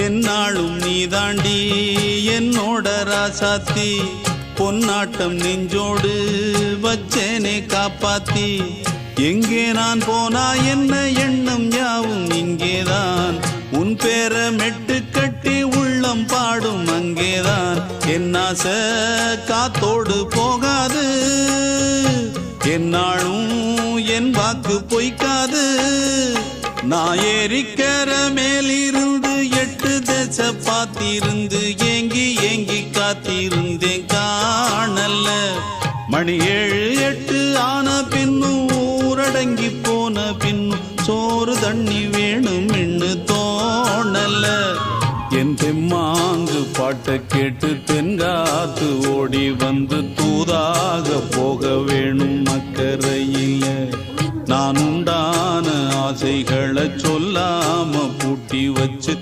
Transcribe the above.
என்னாலும் நீ தாண்டி என்னோட ராசாத்தி பொன்னாட்டம் நெஞ்சோடு வச்சேனே காப்பாத்தி எங்கே நான் போனா என்ன எண்ணம் யாவும் இங்கேதான் உன் பேர மெட்டு கட்டி உள்ளம் பாடும் அங்கேதான் என் ஆசை காத்தோடு போகாது என்னாலும் என் வாக்கு பொய்க்காது நான் ஏறிக்கிற மேலிருந்து 8 தேச பார்த்திருந்து ஏங்கி ஏங்கி காத்திருந்தேன் காணல்ல மணி 7 8 ஆன பின்னும் ஊரடங்கி போன பின்னும் சோறு தண்ணி வேணும் என்று தோணல என் தெம்மாங்கு பாட்டை கேட்டு தென்காத்து ஓடி வந்து தூதாக போக வேணும் அக்கறையில நான் உண்டான ஆசைகளை சொல்லாம பூட்டி வச்சு